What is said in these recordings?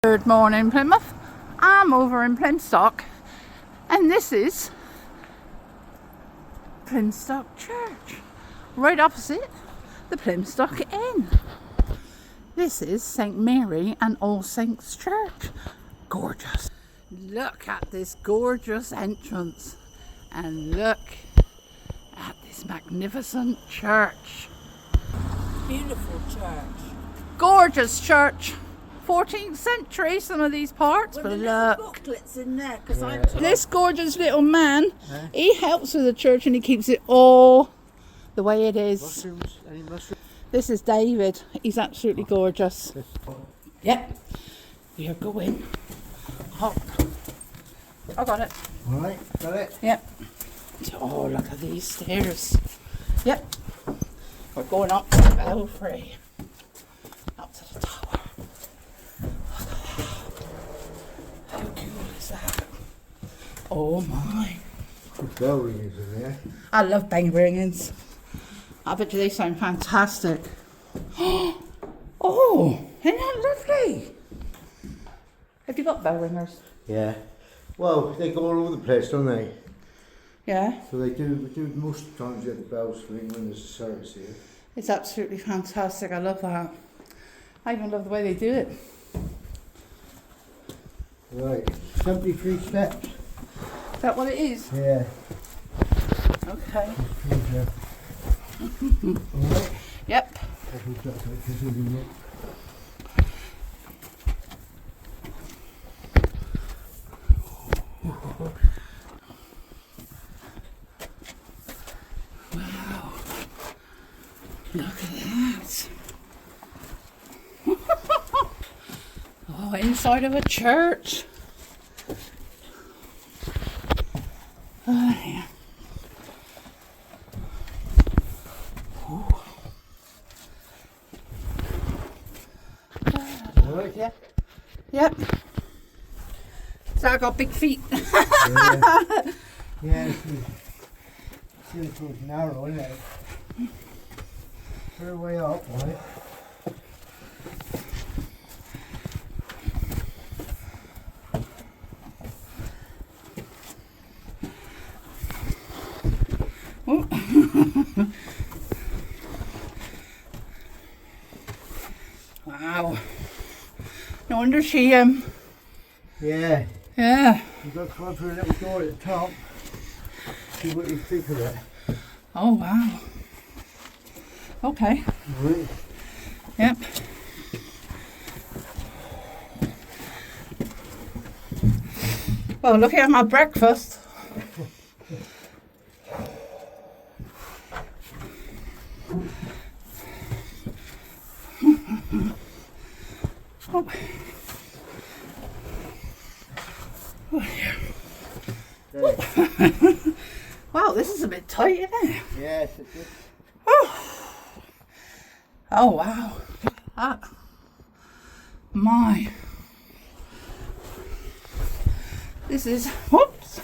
Good morning, Plymouth. I'm over in Plymstock, and this is Plymstock Church, right opposite the Plymstock Inn. This is St Mary and All Saints Church. Gorgeous. Look at this gorgeous entrance, and look at this magnificent church. Beautiful church. Gorgeous church. 14th century, some of these parts, Well, but the look. booklets in there, because This gorgeous little man, he helps with the church and he keeps it all the way it is. Mushrooms? Any mushrooms? This is David. He's absolutely gorgeous. Yep. You're going. Hop. I got it. Alright, got it? Yep. Oh, look at these stairs. Yep. We're going up to the belfry. Up to the tower. How cool is that? Oh my. Good bell ringers in there. I love bell ringings. I bet you they sound fantastic. Oh, isn't that lovely? Have you got bell ringers? Yeah. Well, they go all over the place, don't they? Yeah. So they do most times get the bells ring when there's a service here. It's absolutely fantastic. I love that. I even love the way they do it. Right, 73 steps. Is that what it is? Yeah. Okay. Alright. Yep. Wow. Look at that. Oh, inside of a church. Oh, yeah. Alright, yeah. Yep. So I got big feet. Yeah, it's narrow, isn't it? Fair way up, right? Wow. No wonder she Yeah. yeah. You've got to come through a little door at the top. See what you think of it. Oh wow. Okay. Right. Yep. Well, look at my breakfast. Oh. Oh, yeah. Wow, this is a bit tight, isn't it? Yes, it is. Oh wow. Ah. My. This is, whoops.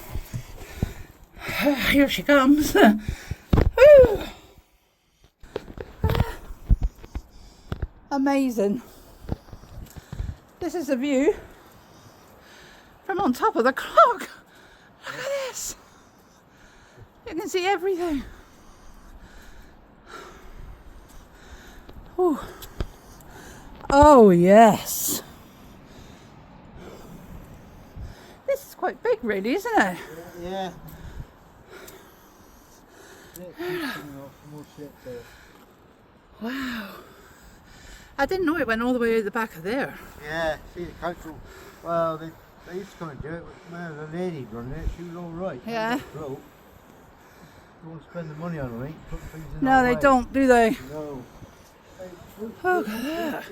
Here she comes. Woo. Amazing. This is a view from on top of the clock. Look at this. You can see everything. Ooh. Oh yes. This is quite big really, isn't it? Yeah. Wow. I didn't know it went all the way to the back of there. Yeah, see the council, well, they used to come and do it, but the lady running it, she was alright. Yeah. Broke. They won't spend the money on it, ain't putting things in No, our they way. don't, do they? No. Look at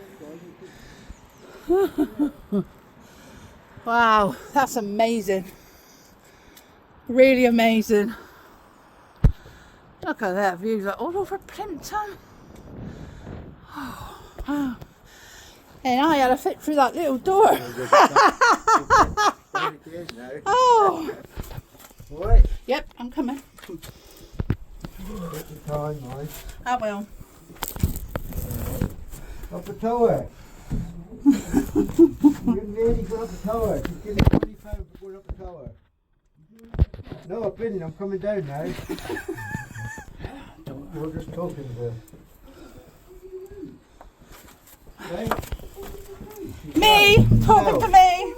that. Wow, that's amazing. Really amazing. Look at that view, like all over Plimpton. Oh, wow. And I had to fit through that little door. Oh. Alright. Yep, I'm coming. Take your time, mate. I will. Up the tower. Young lady going up the tower. She's getting £20 for going up the tower. No, I've been. I'm coming down now. We're just talking to her. Right? Me? Talking to me?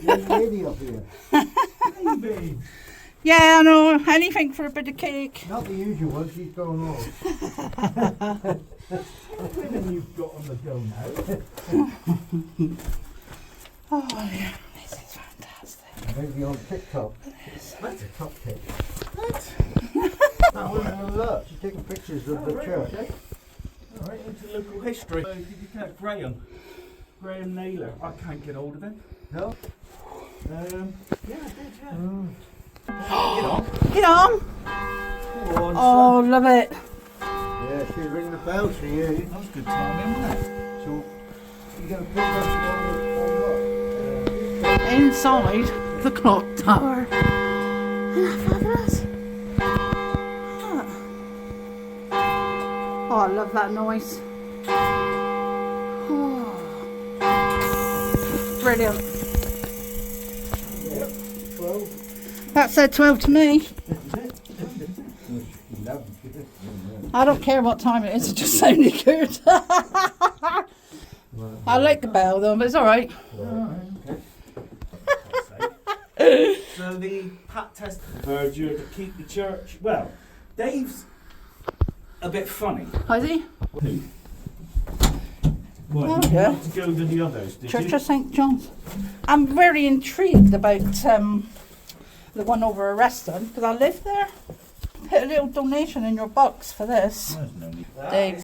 Young lady up here. Yeah, I know. Anything for a bit of cake. Not the usual one. She's going off. Everything you've got on the go now. Oh, yeah. This is fantastic. I'm going to be on TikTok. That's a top tip. Oh, look, she's taking pictures of the church. Okay. All right, into local history. Did you catch Graham Naylor? I can't get hold of him. No? Yeah, I did, yeah. Get on. Oh, love it. Yeah, she's ringing the bell for you. That was good timing, wasn't it? So, you got to put that on Inside the clock tower. Isn't that fabulous? Oh, I love that noise. Oh. Brilliant. Yep, 12. That said 12 to me. I don't care what time it is, it just sounded good. I like the bell though, but it's alright. So the Pat test verger to keep the church. Well, Dave's a bit funny. Is he? Well, Oh, you yeah. want to go to the others, did Church you? of St John's. I'm very intrigued about the one over Arreston because I live there. Put a little donation in your box for this. There's no need. Dave.